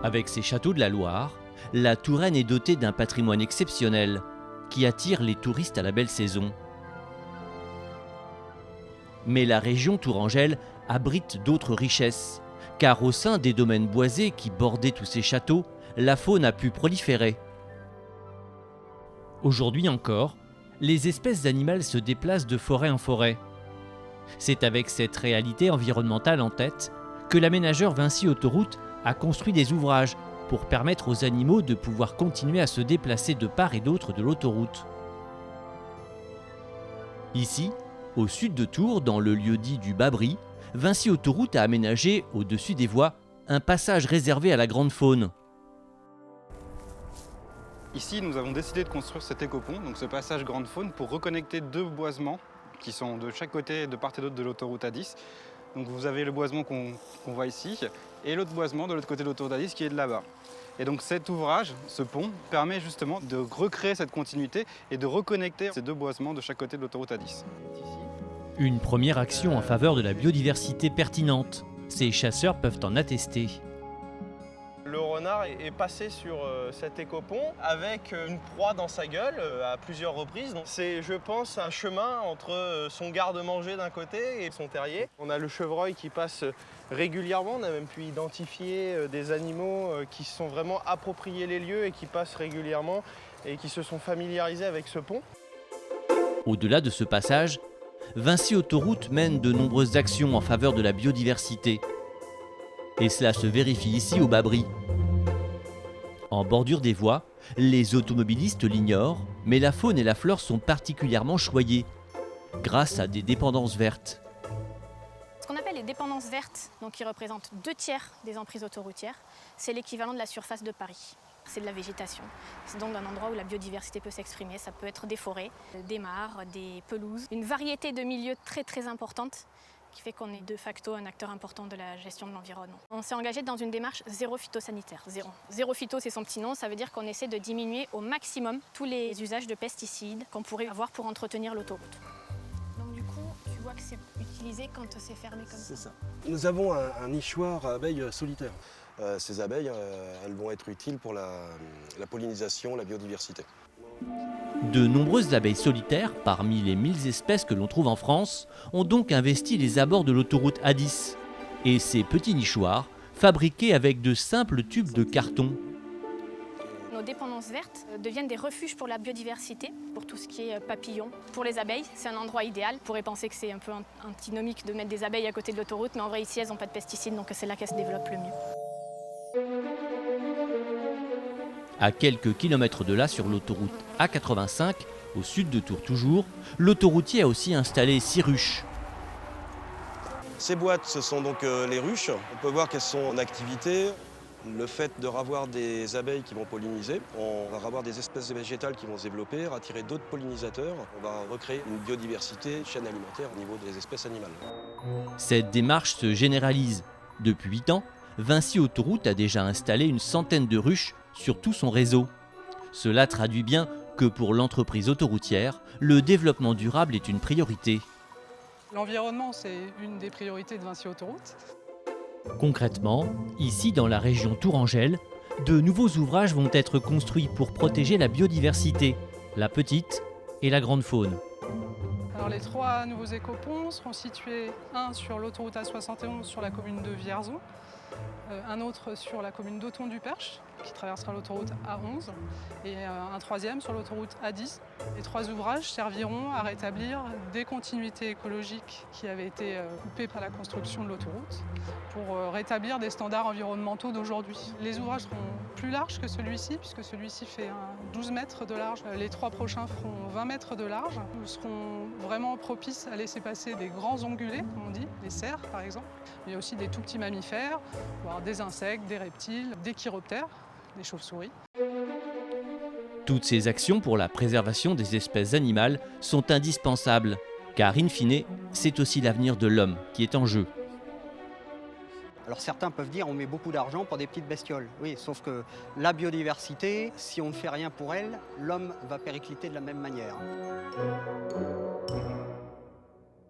Avec ses châteaux de la Loire, la Touraine est dotée d'un patrimoine exceptionnel qui attire les touristes à la belle saison. Mais la région tourangelle abrite d'autres richesses, car au sein des domaines boisés qui bordaient tous ces châteaux, la faune a pu proliférer. Aujourd'hui encore, les espèces animales se déplacent de forêt en forêt. C'est avec cette réalité environnementale en tête que l'aménageur Vinci Autoroute a construit des ouvrages pour permettre aux animaux de pouvoir continuer à se déplacer de part et d'autre de l'autoroute. Ici, au sud de Tours, dans le lieu-dit du Babry, Vinci Autoroute a aménagé, au-dessus des voies, un passage réservé à la grande faune. Ici, nous avons décidé de construire cet écopont, donc ce passage grande faune, pour reconnecter deux boisements qui sont de chaque côté, de part et d'autre de l'autoroute A10. Donc vous avez le boisement qu'on voit ici et l'autre boisement de l'autre côté de l'autoroute A10 qui est de là-bas. Et donc cet ouvrage, ce pont, permet justement de recréer cette continuité et de reconnecter ces deux boisements de chaque côté de l'autoroute A10. Une première action en faveur de la biodiversité pertinente. Ces chasseurs peuvent en attester. Le renard est passé sur cet écopont avec une proie dans sa gueule à plusieurs reprises. C'est, je pense, un chemin entre son garde-manger d'un côté et son terrier. On a le chevreuil qui passe régulièrement. On a même pu identifier des animaux qui se sont vraiment appropriés les lieux et qui passent régulièrement et qui se sont familiarisés avec ce pont. Au-delà de ce passage, Vinci Autoroute mène de nombreuses actions en faveur de la biodiversité. Et cela se vérifie ici au Babry. En bordure des voies, les automobilistes l'ignorent, mais la faune et la flore sont particulièrement choyées, grâce à des dépendances vertes. Ce qu'on appelle les dépendances vertes, donc qui représentent 2/3 des emprises autoroutières, c'est l'équivalent de la surface de Paris. C'est de la végétation. C'est donc un endroit où la biodiversité peut s'exprimer. Ça peut être des forêts, des mares, des pelouses, une variété de milieux très importante qui fait qu'on est de facto un acteur important de la gestion de l'environnement. On s'est engagé dans une démarche zéro phytosanitaire, zéro. Zéro phyto, c'est son petit nom, ça veut dire qu'on essaie de diminuer au maximum tous les usages de pesticides qu'on pourrait avoir pour entretenir l'autoroute. Donc du coup, tu vois que c'est utilisé quand c'est fermé comme ça. C'est ça. Nous avons un nichoir à abeilles solitaires. Ces abeilles, elles vont être utiles pour la pollinisation, la biodiversité. De nombreuses abeilles solitaires, parmi les 1000 espèces que l'on trouve en France, ont donc investi les abords de l'autoroute A10. Et ces petits nichoirs, fabriqués avec de simples tubes de carton. Nos dépendances vertes deviennent des refuges pour la biodiversité, pour tout ce qui est papillons. Pour les abeilles, c'est un endroit idéal. On pourrait penser que c'est un peu antinomique de mettre des abeilles à côté de l'autoroute, mais en vrai ici elles n'ont pas de pesticides, donc c'est là qu'elles se développent le mieux. À quelques kilomètres de là, sur l'autoroute A85, au sud de Tours toujours, l'autoroutier a aussi installé 6 ruches. Ces boîtes, ce sont donc les ruches. On peut voir qu'elles sont en activité. Le fait de ravoir des abeilles qui vont polliniser, on va avoir des espèces végétales qui vont se développer, attirer d'autres pollinisateurs. On va recréer une biodiversité, une chaîne alimentaire au niveau des espèces animales. Cette démarche se généralise. Depuis 8 ans, Vinci Autoroute a déjà installé une centaine de ruches sur tout son réseau. Cela traduit bien que pour l'entreprise autoroutière, le développement durable est une priorité. L'environnement, c'est une des priorités de Vinci Autoroute. Concrètement, ici dans la région tourangelle, de nouveaux ouvrages vont être construits pour protéger la biodiversité, la petite et la grande faune. Alors, les 3 nouveaux écoponts seront situés, un sur l'autoroute A71 sur la commune de Vierzon, un autre sur la commune d'Othon-du-Perche, qui traversera l'autoroute A11, et un troisième sur l'autoroute A10. Les 3 ouvrages serviront à rétablir des continuités écologiques qui avaient été coupées par la construction de l'autoroute, pour rétablir des standards environnementaux d'aujourd'hui. Les ouvrages seront plus larges que celui-ci, puisque celui-ci fait 12 mètres de large. Les 3 prochains feront 20 mètres de large. Nous serons vraiment propices à laisser passer des grands ongulés, comme on dit, les cerfs par exemple. Mais il y a aussi des tout petits mammifères, voire des insectes, des reptiles, des chiroptères, des chauves-souris. Toutes ces actions pour la préservation des espèces animales sont indispensables, car in fine, c'est aussi l'avenir de l'homme qui est en jeu. Alors certains peuvent dire on met beaucoup d'argent pour des petites bestioles. Oui, sauf que la biodiversité, si on ne fait rien pour elle, l'homme va péricliter de la même manière.